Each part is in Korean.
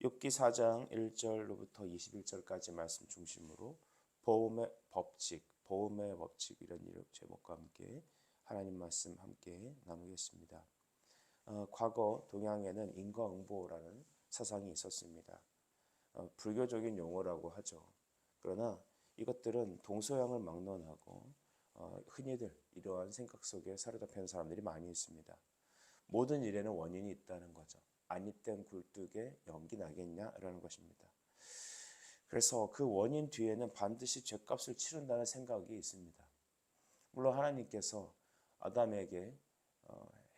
욥기 4장 1절로부터 21절까지 말씀 중심으로 보험의 법칙 이런 제목과 함께 하나님 말씀 함께 나누겠습니다. 과거 동양에는 인과응보라는 사상이 있었습니다. 불교적인 용어라고 하죠. 그러나 이것들은 동서양을 막론하고 흔히들 이러한 생각 속에 사로잡히는 사람들이 많이 있습니다. 모든 일에는 원인이 있다는 거죠. 안 입된 굴뚝에 연기 나겠냐라는 것입니다. 그래서 그 원인 뒤에는 반드시 죗값을 치른다는 생각이 있습니다. 물론 하나님께서 아담에게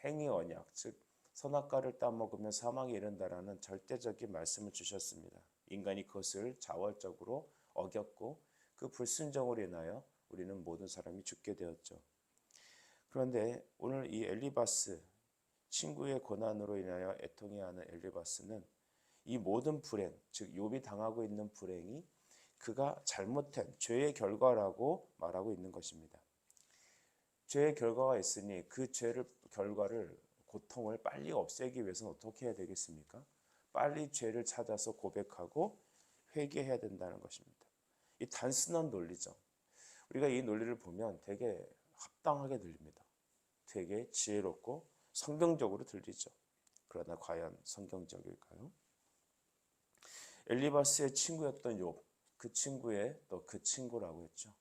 행위 언약, 즉 선악과를 따먹으면 사망에 이른다라는 절대적인 말씀을 주셨습니다. 인간이 그것을 자월적으로 어겼고 그 불순종으로 인하여 우리는 모든 사람이 죽게 되었죠. 그런데 오늘 이 엘리바스, 친구의 고난으로 인하여 애통해하는 엘리바스는 이 모든 불행, 즉 욥이 당하고 있는 불행이 그가 잘못한 죄의 결과라고 말하고 있는 것입니다. 죄의 결과가 있으니 그 결과를 고통을 빨리 없애기 위해서는 어떻게 해야 되겠습니까? 빨리 죄를 찾아서 고백하고 회개해야 된다는 것입니다. 이 단순한 논리죠. 우리가 이 논리를 보면 되게 합당하게 들립니다. 되게 지혜롭고 성경적으로 들리죠. 그러나 과연 성경적일까요? 엘리바스의 친구였던 욥, 그 친구의 또 그 친구라고 했죠.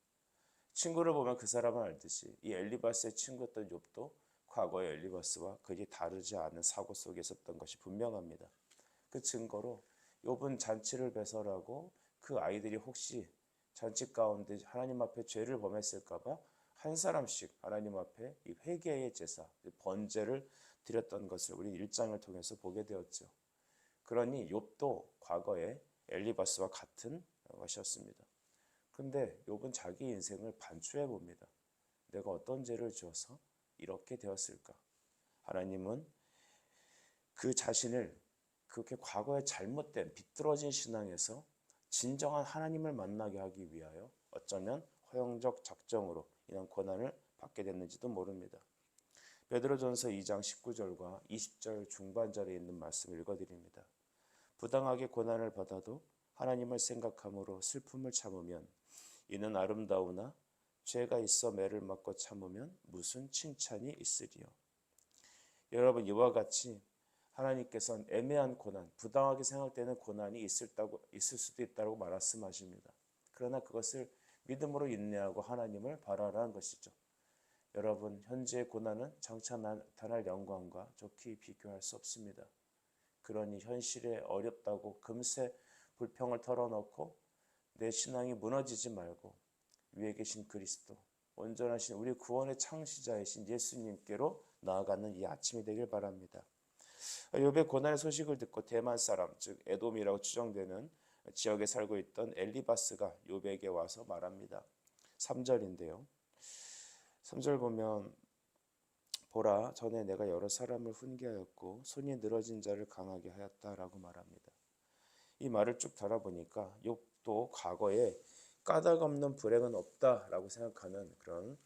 친구를 보면 그 사람을 알듯이 이 엘리바스의 친구였던 욥도 과거의 엘리바스와 거의 다르지 않은 사고 속에 있었던 것이 분명합니다. 그 증거로 욥은 잔치를 배설하고 그 아이들이 혹시 잔치 가운데 하나님 앞에 죄를 범했을까 봐 한 사람씩 하나님 앞에 이 회개의 제사, 번제를 드렸던 것을 우리 1장을 통해서 보게 되었죠. 그러니 욥도 과거에 엘리바스와 같은 것이었습니다. 그런데 욥은 자기 인생을 반추해 봅니다. 내가 어떤 죄를 지어서 이렇게 되었을까? 하나님은 그 자신을 그렇게 과거에 잘못된 비뚤어진 신앙에서 진정한 하나님을 만나게 하기 위하여 어쩌면 허영적 작정으로 이런 고난을 받게 됐는지도 모릅니다. 베드로전서 2장 19절과 20절 중반절에 있는 말씀을 읽어드립니다. 부당하게 고난을 받아도 하나님을 생각함으로 슬픔을 참으면 이는 아름다우나 죄가 있어 매를 맞고 참으면 무슨 칭찬이 있으리요. 여러분, 이와 같이 하나님께서는 애매한 고난, 부당하게 생각되는 고난이 있을 수도 있다고 말씀하십니다. 그러나 그것을 믿음으로 인내하고 하나님을 바라라는 것이죠. 여러분, 현재의 고난은 장차 나타날 영광과 좋게 비교할 수 없습니다. 그러니 현실에 어렵다고 금세 불평을 털어놓고 내 신앙이 무너지지 말고 위에 계신 그리스도, 온전하신 우리 구원의 창시자이신 예수님께로 나아가는 이 아침이 되길 바랍니다. 욥의 고난의 소식을 듣고 대만 사람, 즉 에돔이라고 추정되는 지역에 살고 있던 엘리바스가 욥에게 와서 말합니다. 3절인데요. 3절 보면 보라, 전에 내가 여러 사람을 훈계하였고 손이 늘어진 자를 강하게 하였다라고 말합니다. 이 말을 쭉 달아보니까 욥도 과거에 까닭 없는 불행은 없다라고 생각하는 그런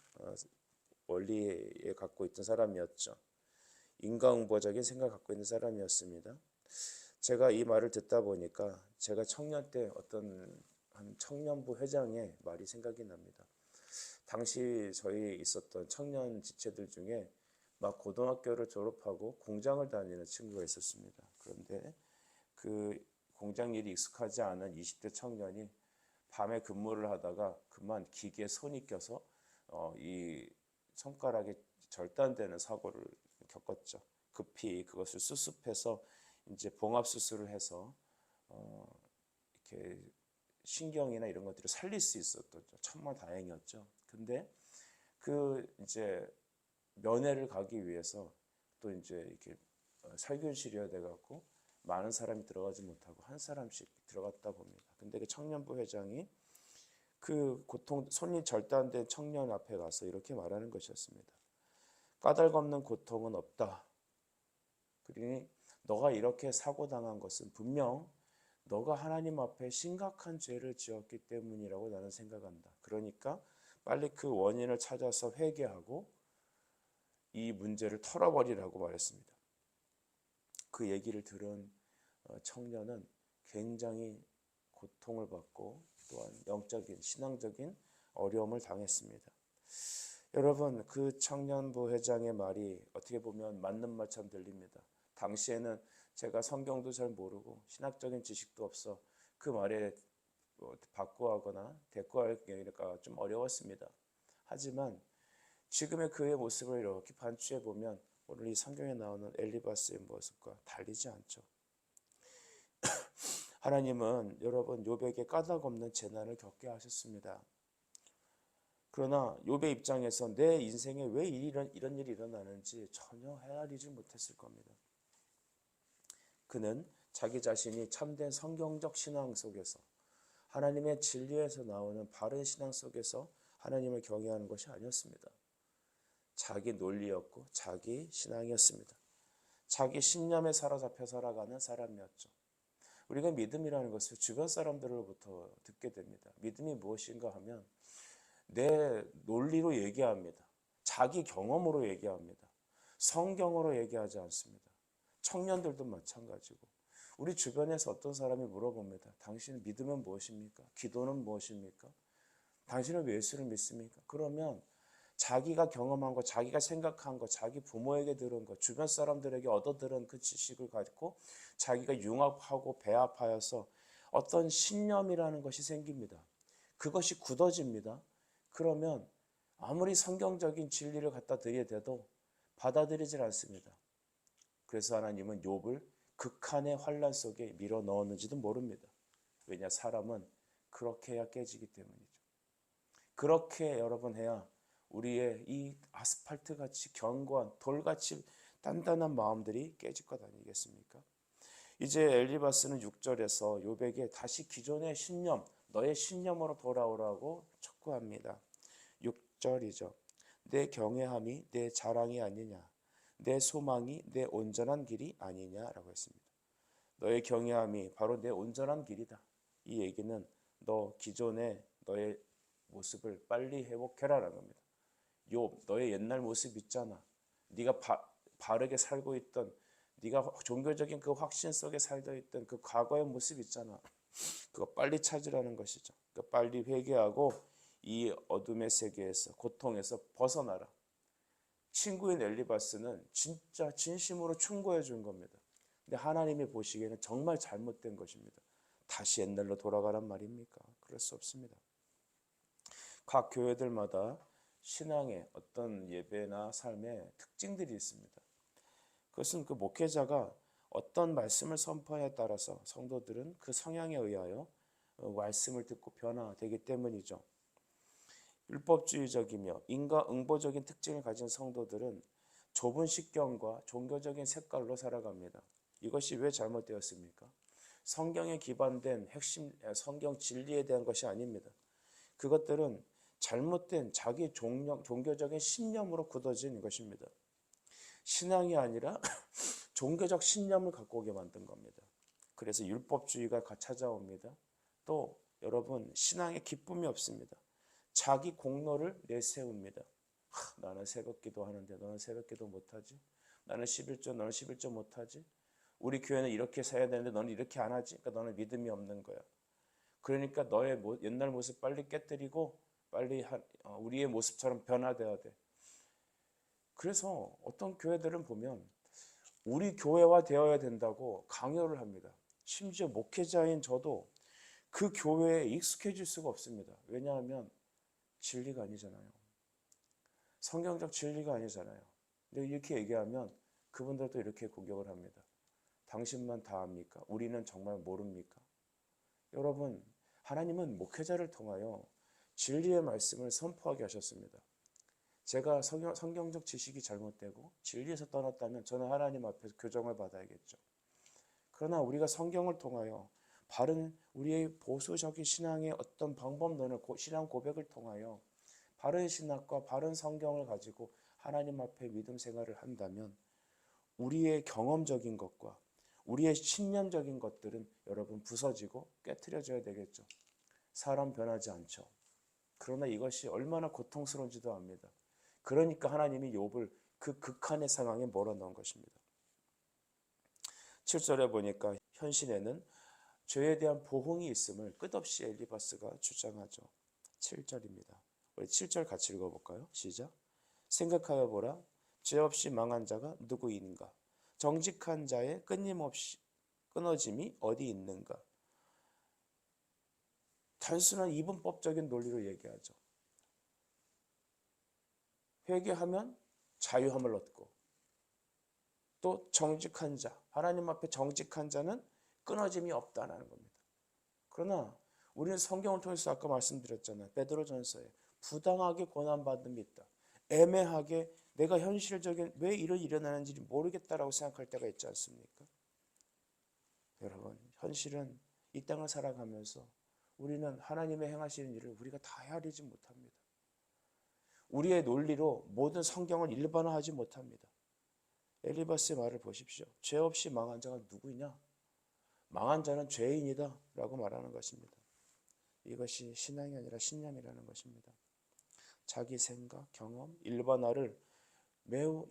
원리에 갖고 있던 사람이었죠. 인과응보적인 생각을 갖고 있는 사람이었습니다. 제가 이 말을 듣다 보니까 제가 청년 때 어떤 한 청년부 회장의 말이 생각이 납니다. 당시 저희 있었던 청년 지체들 중에 막 고등학교를 졸업하고 공장을 다니는 친구가 있었습니다. 그런데 그 공장 일이 익숙하지 않은 20대 청년이 밤에 근무를 하다가 그만 기계에 손이 껴서 이 손가락에 절단되는 사고를 겪었죠. 급히 그것을 수습해서 이제 봉합 수술을 해서 이렇게 신경이나 이런 것들을 살릴 수 있었던 정말 다행이었죠. 근데 그 이제 면회를 가기 위해서 또 이제 이렇게 살균실이어야 돼 갖고 많은 사람이 들어가지 못하고 한 사람씩 들어갔다 봅니다. 근데 그 청년부 회장이 그 손이 절단된 청년 앞에 가서 이렇게 말하는 것이었습니다. 까닭 없는 고통은 없다. 그러니 너가 이렇게 사고당한 것은 분명 너가 하나님 앞에 심각한 죄를 지었기 때문이라고 나는 생각한다. 그러니까 빨리 그 원인을 찾아서 회개하고 이 문제를 털어버리라고 말했습니다. 그 얘기를 들은 청년은 굉장히 고통을 받고 또한 영적인 신앙적인 어려움을 당했습니다. 여러분, 그 청년부 회장의 말이 어떻게 보면 맞는 말처럼 들립니다. 당시에는 제가 성경도 잘 모르고 신학적인 지식도 없어 그 말에 바꾸하거나 대꾸하기가 좀 어려웠습니다. 하지만 지금의 그의 모습을 이렇게 반추해 보면 오늘 이 성경에 나오는 엘리바스의 모습과 달리지 않죠. 하나님은 여러분 욥에게 까닭없는 재난을 겪게 하셨습니다. 그러나 욥의 입장에서 내 인생에 왜 이런 일이 일어나는지 전혀 헤아리지 못했을 겁니다. 그는 자기 자신이 참된 성경적 신앙 속에서 하나님의 진리에서 나오는 바른 신앙 속에서 하나님을 경외하는 것이 아니었습니다. 자기 논리였고 자기 신앙이었습니다. 자기 신념에 사로잡혀 살아가는 사람이었죠. 우리가 믿음이라는 것을 주변 사람들로부터 듣게 됩니다. 믿음이 무엇인가 하면 내 논리로 얘기합니다. 자기 경험으로 얘기합니다. 성경으로 얘기하지 않습니다. 청년들도 마찬가지고 우리 주변에서 어떤 사람이 물어봅니다. 당신 믿음은 무엇입니까? 기도는 무엇입니까? 당신은 왜 예수를 믿습니까? 그러면 자기가 경험한 것, 자기가 생각한 것, 자기 부모에게 들은 것, 주변 사람들에게 얻어들은 그 지식을 가지고 자기가 융합하고 배합하여서 어떤 신념이라는 것이 생깁니다. 그것이 굳어집니다. 그러면 아무리 성경적인 진리를 갖다 드려대도 받아들이질 않습니다. 그래서 하나님은 욥을 극한의 환난 속에 밀어 넣었는지도 모릅니다. 왜냐, 사람은 그렇게 해야 깨지기 때문이죠. 그렇게 여러분 해야 우리의 이 아스팔트같이 견고한 돌같이 단단한 마음들이 깨질 것 아니겠습니까? 이제 엘리바스는 6절에서 욥에게 다시 기존의 신념, 너의 신념으로 돌아오라고 촉구합니다. 6절이죠. 내 경외함이 내 자랑이 아니냐, 내 소망이 내 온전한 길이 아니냐라고 했습니다. 너의 경외함이 바로 내 온전한 길이다. 이 얘기는 너 기존의 너의 모습을 빨리 회복해라라는 겁니다. 욥, 너의 옛날 모습 있잖아. 네가 바르게 살고 있던, 네가 종교적인 그 확신 속에 살고 있던 그 과거의 모습 있잖아. 그거 빨리 찾으라는 것이죠. 그러니까 빨리 회개하고 이 어둠의 세계에서, 고통에서 벗어나라. 친구인 엘리바스는 진짜 진심으로 충고해 준 겁니다. 근데 하나님이 보시기에는 정말 잘못된 것입니다. 다시 옛날로 돌아가란 말입니까? 그럴 수 없습니다. 각 교회들마다 신앙의 어떤 예배나 삶의 특징들이 있습니다. 그것은 그 목회자가 어떤 말씀을 선포에 따라서 성도들은 그 성향에 의하여 말씀을 듣고 변화되기 때문이죠. 율법주의적이며 인과응보적인 특징을 가진 성도들은 좁은 식견과 종교적인 색깔로 살아갑니다. 이것이 왜 잘못되었습니까? 성경에 기반된 핵심 성경 진리에 대한 것이 아닙니다. 그것들은 잘못된 자기 종교적인 신념으로 굳어진 것입니다. 신앙이 아니라 종교적 신념을 갖고 오게 만든 겁니다. 그래서 율법주의가 찾아옵니다. 또 여러분, 신앙에 기쁨이 없습니다. 자기 공로를 내세웁니다. 나는 새벽기도 하는데 너는 새벽기도 못하지? 나는 11조 너는 11조 못하지? 우리 교회는 이렇게 살아야 되는데 너는 이렇게 안 하지? 그러니까 너는 믿음이 없는 거야. 그러니까 너의 옛날 모습 빨리 깨뜨리고 빨리 우리의 모습처럼 변화돼야 돼. 그래서 어떤 교회들은 보면 우리 교회화 되어야 된다고 강요를 합니다. 심지어 목회자인 저도 그 교회에 익숙해질 수가 없습니다. 왜냐하면 진리가 아니잖아요. 성경적 진리가 아니잖아요. 근데 이렇게 얘기하면 그분들도 이렇게 공격을 합니다. 당신만 다 압니까? 우리는 정말 모릅니까? 여러분, 하나님은 목회자를 통하여 진리의 말씀을 선포하게 하셨습니다. 제가 성경적 지식이 잘못되고 진리에서 떠났다면 저는 하나님 앞에서 교정을 받아야겠죠. 그러나 우리가 성경을 통하여 바른 우리의 보수적인 신앙의 어떤 방법론을 신앙 고백을 통하여 바른 신학과 바른 성경을 가지고 하나님 앞에 믿음 생활을 한다면 우리의 경험적인 것과 우리의 신념적인 것들은 여러분 부서지고 깨트려져야 되겠죠. 사람 변하지 않죠. 그러나 이것이 얼마나 고통스러운지도 압니다. 그러니까 하나님이 욥을 그 극한의 상황에 몰아넣은 것입니다. 7절에 보니까 현실에는 죄에 대한 보응이 있음을 끝없이 엘리바스가 주장하죠. 7절입니다. 우리 7절 같이 읽어볼까요? 시작. 생각하여 보라. 죄 없이 망한 자가 누구인가? 정직한 자의 끊임없이 끊어짐이 어디 있는가? 단순한 이분법적인 논리로 얘기하죠. 회개하면 자유함을 얻고, 또 정직한 자, 하나님 앞에 정직한 자는 끊어짐이 없다는 겁니다. 그러나 우리는 성경을 통해서 아까 말씀드렸잖아요. 베드로전서에 부당하게 고난받음이 있다. 애매하게 내가 현실적인 왜 이런 일어나는지 모르겠다라고 생각할 때가 있지 않습니까? 여러분, 현실은 이 땅을 살아가면서 우리는 하나님의 행하시는 일을 우리가 다 헤아리지 못합니다. 우리의 논리로 모든 성경을 일반화하지 못합니다. 엘리바스의 말을 보십시오. 죄 없이 망한 자가 누구냐? 망한 자는 죄인이다 라고 말하는 것입니다. 이것이 신앙이 아니라 신념이라는 것입니다. 자기 생각, 경험, 일반화를 매우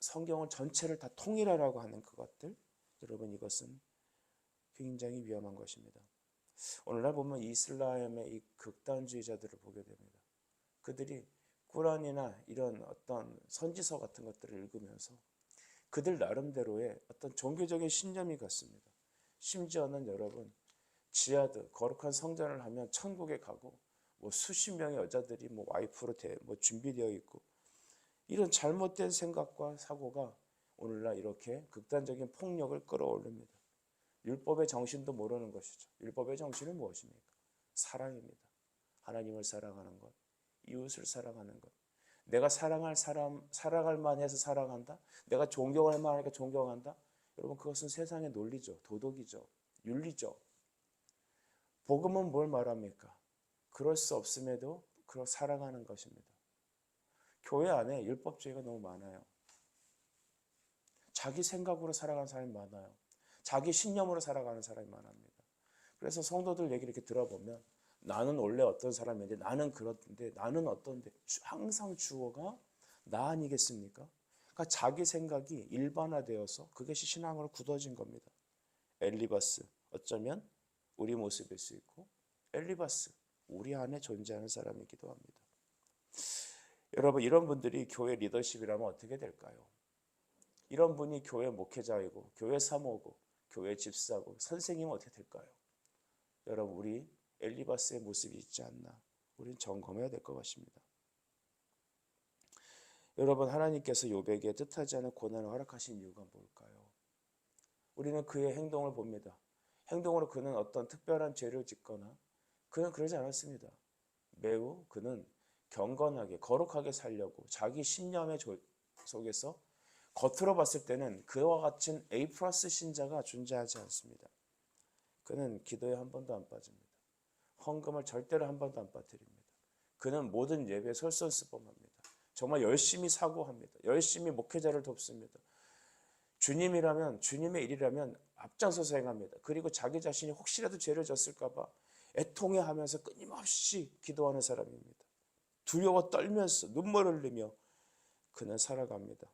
성경을 전체를 다 통일하라고 하는 그것들, 여러분 이것은 굉장히 위험한 것입니다. 오늘날 보면 이슬람의 이 극단주의자들을 보게 됩니다. 그들이 꾸란이나 이런 어떤 선지서 같은 것들을 읽으면서 그들 나름대로의 어떤 종교적인 신념이 같습니다. 심지어는 여러분 지하드 거룩한 성전을 하면 천국에 가고 뭐 수십 명의 여자들이 뭐 와이프로 준비되어 있고 이런 잘못된 생각과 사고가 오늘날 이렇게 극단적인 폭력을 끌어올립니다. 율법의 정신도 모르는 것이죠. 율법의 정신은 무엇입니까? 사랑입니다. 하나님을 사랑하는 것, 이웃을 사랑하는 것. 내가 사랑할 사람, 사랑할 만해서 사랑한다. 내가 존경할 만하니까 존경한다. 여러분 그것은 세상의 논리죠. 도덕이죠. 윤리죠. 복음은 뭘 말합니까? 그럴 수 없음에도 그걸 사랑하는 것입니다. 교회 안에 율법주의가 너무 많아요. 자기 생각으로 살아가는 사람이 많아요. 자기 신념으로 살아가는 사람이 많습니다. 그래서 성도들 얘기를 이렇게 들어보면 나는 원래 어떤 사람인데 나는 그렇던데 나는 어떤데 항상 주어가 나 아니겠습니까? 그러니까 자기 생각이 일반화되어서 그것이 신앙으로 굳어진 겁니다. 엘리바스 어쩌면 우리 모습일 수 있고 엘리바스 우리 안에 존재하는 사람이기도 합니다. 여러분 이런 분들이 교회 리더십이라면 어떻게 될까요? 이런 분이 교회 목회자이고 교회 사모고 교회 집사고 선생님은 어떻게 될까요? 여러분 우리 엘리바스의 모습이 있지 않나 우리는 점검해야 될 것 같습니다. 여러분 하나님께서 욥에게 뜻하지 않은 고난을 허락하신 이유가 뭘까요? 우리는 그의 행동을 봅니다. 행동으로 그는 어떤 특별한 죄를 짓거나 그는 그러지 않았습니다. 매우 그는 경건하게 거룩하게 살려고 자기 신념의 속에서 겉으로 봤을 때는 그와 같은 A+ 신자가 존재하지 않습니다. 그는 기도에 한 번도 안 빠집니다. 헌금을 절대로 한 번도 안 빠뜨립니다. 그는 모든 예배에 솔선수범합니다. 정말 열심히 사고합니다. 열심히 목회자를 돕습니다. 주님이라면 주님의 일이라면 앞장서서 행합니다. 그리고 자기 자신이 혹시라도 죄를 졌을까 봐 애통해하면서 끊임없이 기도하는 사람입니다. 두려워 떨면서 눈물을 흘리며 그는 살아갑니다.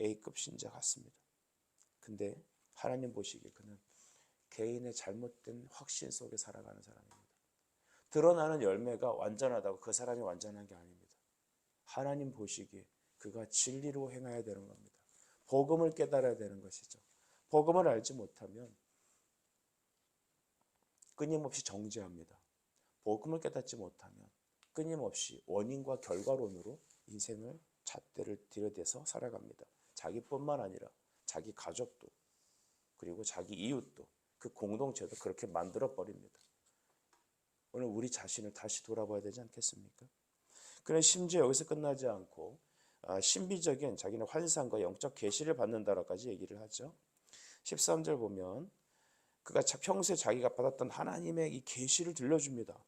A급 신자 같습니다. 근데 하나님 보시기에 그는 개인의 잘못된 확신 속에 살아가는 사람입니다. 드러나는 열매가 완전하다고 그 사람이 완전한 게 아닙니다. 하나님 보시기에 그가 진리로 행해야 되는 겁니다. 복음을 깨달아야 되는 것이죠. 복음을 알지 못하면 끊임없이 정죄합니다. 복음을 깨닫지 못하면 끊임없이 원인과 결과론으로 인생을 잣대를 들여대서 살아갑니다. 자기뿐만 아니라 자기 가족도 그리고 자기 이웃도 그 공동체도 그렇게 만들어버립니다. 오늘 우리 자신을 다시 돌아봐야 되지 않겠습니까? 그래 심지어 여기서 끝나지 않고 신비적인 자기는 환상과 영적 계시를 받는다라까지 얘기를 하죠. 13절 보면 그가 평소에 자기가 받았던 하나님의 이 계시를 들려줍니다.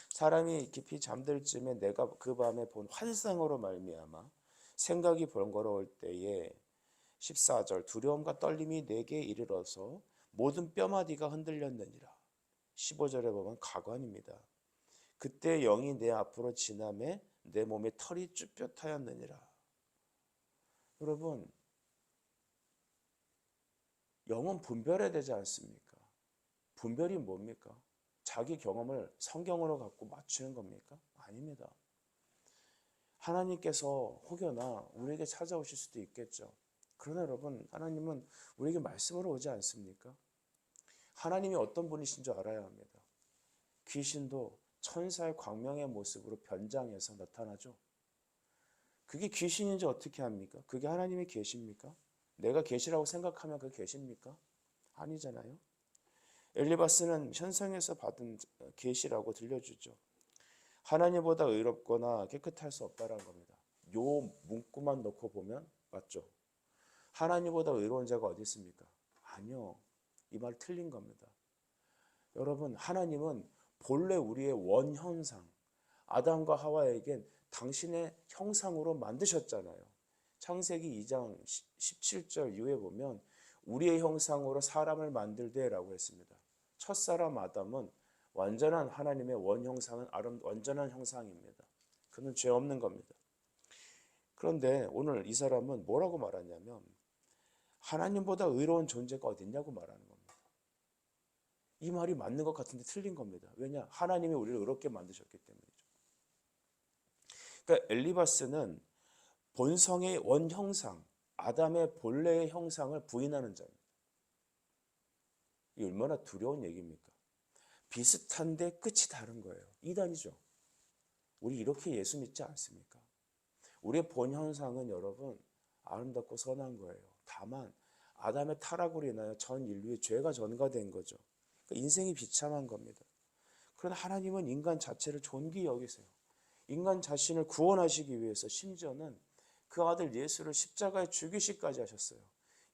사람이 깊이 잠들 쯤에 내가 그 밤에 본 환상으로 말미암아 생각이 번거로울 때에 14절 두려움과 떨림이 내게 이르러서 모든 뼈마디가 흔들렸느니라. 15절에 보면 가관입니다. 그때 영이 내 앞으로 지나매 내 몸에 털이 쭈뼛하였느니라. 여러분 영은 분별해야 되지 않습니까? 분별이 뭡니까? 자기 경험을 성경으로 갖고 맞추는 겁니까? 아닙니다. 하나님께서 혹여나 우리에게 찾아오실 수도 있겠죠. 그러나 여러분, 하나님은 우리에게 말씀으로 오지 않습니까? 하나님이 어떤 분이신 줄 알아야 합니다. 귀신도 천사의 광명의 모습으로 변장해서 나타나죠. 그게 귀신인지 어떻게 합니까? 그게 하나님의 계십니까? 내가 계시라고 생각하면 그 계십니까? 아니잖아요. 엘리바스는 현성에서 받은 계시라고 들려주죠. 하나님보다 의롭거나 깨끗할 수 없다는 겁니다. 요 문구만 놓고 보면 맞죠? 하나님보다 의로운 자가 어디 있습니까? 아니요. 이 말 틀린 겁니다. 여러분, 하나님은 본래 우리의 원형상, 아담과 하와에겐 당신의 형상으로 만드셨잖아요. 창세기 2장 17절 이후에 보면 우리의 형상으로 사람을 만들되라고 했습니다. 첫사람 아담은 완전한 하나님의 원형상은 완전한 형상입니다. 그는 죄 없는 겁니다. 그런데 오늘 이 사람은 뭐라고 말하냐면 하나님보다 의로운 존재가 어딨냐고 말하는 겁니다. 이 말이 맞는 것 같은데 틀린 겁니다. 왜냐? 하나님이 우리를 의롭게 만드셨기 때문이죠. 그러니까 엘리바스는 본성의 원형상, 아담의 본래의 형상을 부인하는 자입니다. 이게 얼마나 두려운 얘기입니까? 비슷한데 끝이 다른 거예요. 이단이죠. 우리 이렇게 예수 믿지 않습니까? 우리의 본 형상은 여러분 아름답고 선한 거예요. 다만 아담의 타락으로 인하여 전 인류의 죄가 전가된 거죠. 그러니까 인생이 비참한 겁니다. 그러나 하나님은 인간 자체를 존귀히 여기세요. 인간 자신을 구원하시기 위해서 심지어는 그 아들 예수를 십자가에 죽이시까지 하셨어요.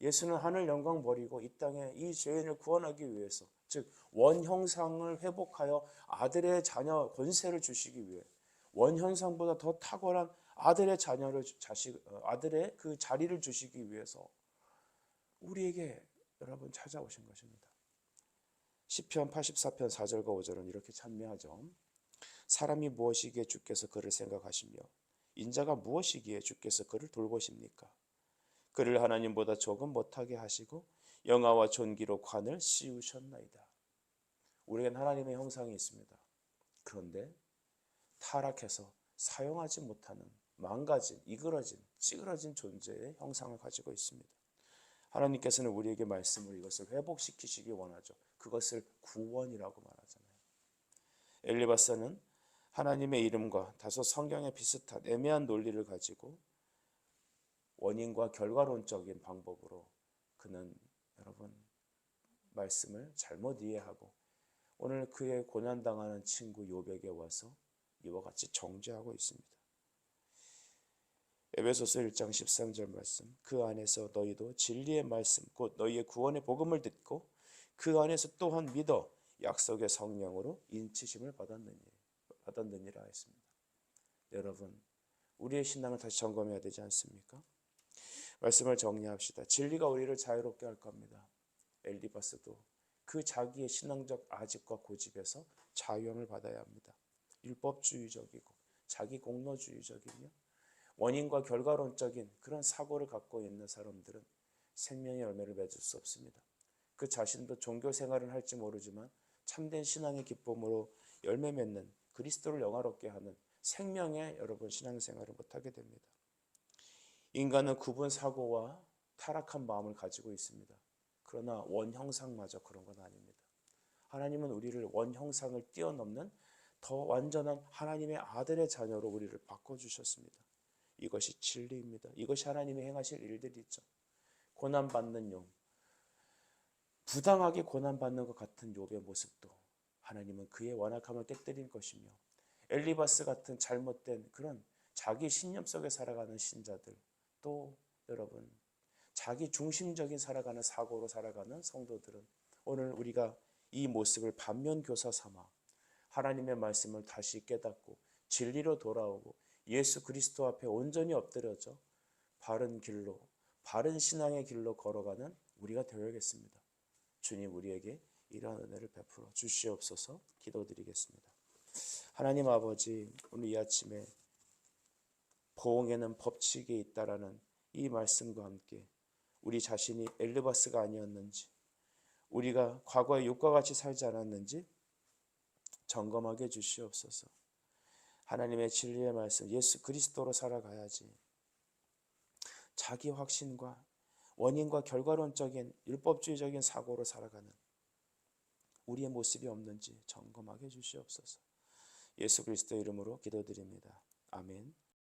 예수는 하늘 영광 버리고 이 땅에 이 죄인을 구원하기 위해서, 즉 원형상을 회복하여 아들의 자녀 권세를 주시기 위해 원형상보다 더 탁월한 아들의 자녀를 아들의 그 자리를 주시기 위해서 우리에게 여러분 찾아오신 것입니다. 시편 84편 4절과 5절은 이렇게 찬미하죠. 사람이 무엇이기에 주께서 그를 생각하시며 인자가 무엇이기에 주께서 그를 돌보십니까? 그를 하나님보다 조금 못하게 하시고 영화와 존귀로 관을 씌우셨나이다. 우리에겐 하나님의 형상이 있습니다. 그런데 타락해서 사용하지 못하는 망가진, 이그러진, 찌그러진 존재의 형상을 가지고 있습니다. 하나님께서는 우리에게 말씀으로 이것을 회복시키시기 원하죠. 그것을 구원이라고 말하잖아요. 엘리바스는 하나님의 이름과 다소 성경에 비슷한 애매한 논리를 가지고 원인과 결과론적인 방법으로 그는 여러분 말씀을 잘못 이해하고 오늘 그의 고난당하는 친구 욥에게 와서 이와 같이 정죄하고 있습니다. 에베소서 1장 13절 말씀, 그 안에서 너희도 진리의 말씀 곧 너희의 구원의 복음을 듣고 그 안에서 또한 믿어 약속의 성령으로 인치심을 받았느니라 했습니다. 여러분, 우리의 신앙을 다시 점검해야 되지 않습니까? 말씀을 정리합시다. 진리가 우리를 자유롭게 할 겁니다. 엘리바스도 그 자기의 신앙적 아집과 고집에서 자유함을 받아야 합니다. 율법주의적이고 자기 공로주의적이며 원인과 결과론적인 그런 사고를 갖고 있는 사람들은 생명의 열매를 맺을 수 없습니다. 그 자신도 종교 생활은 할지 모르지만 참된 신앙의 기쁨으로 열매 맺는 그리스도를 영화롭게 하는 생명의 여러분 신앙생활을 못하게 됩니다. 인간은 굽은 사고와 타락한 마음을 가지고 있습니다. 그러나 원형상마저 그런 건 아닙니다. 하나님은 우리를 원형상을 뛰어넘는 더 완전한 하나님의 아들의 자녀로 우리를 바꿔주셨습니다. 이것이 진리입니다. 이것이 하나님이 행하실 일들이죠. 고난받는 욥, 부당하게 고난받는 것 같은 욥의 모습도 하나님은 그의 완악함을 깨뜨린 것이며 엘리바스 같은 잘못된 그런 자기 신념 속에 살아가는 신자들 또 여러분 자기 중심적인 살아가는 사고로 살아가는 성도들은 오늘 우리가 이 모습을 반면교사 삼아 하나님의 말씀을 다시 깨닫고 진리로 돌아오고 예수 그리스도 앞에 온전히 엎드려져 바른 길로 바른 신앙의 길로 걸어가는 우리가 되어야겠습니다. 주님 우리에게 이러한 은혜를 베풀어 주시옵소서. 기도드리겠습니다. 하나님 아버지, 오늘 이 아침에 보응에는 법칙이 있다라는 이 말씀과 함께 우리 자신이 엘리바스가 아니었는지, 우리가 과거의 욥과 같이 살지 않았는지 점검하게 해주시옵소서. 하나님의 진리의 말씀 예수 그리스도로 살아가야지 자기 확신과 원인과 결과론적인 율법주의적인 사고로 살아가는 우리의 모습이 없는지 점검하게 해주시옵소서. 예수 그리스도의 이름으로 기도드립니다. 아멘.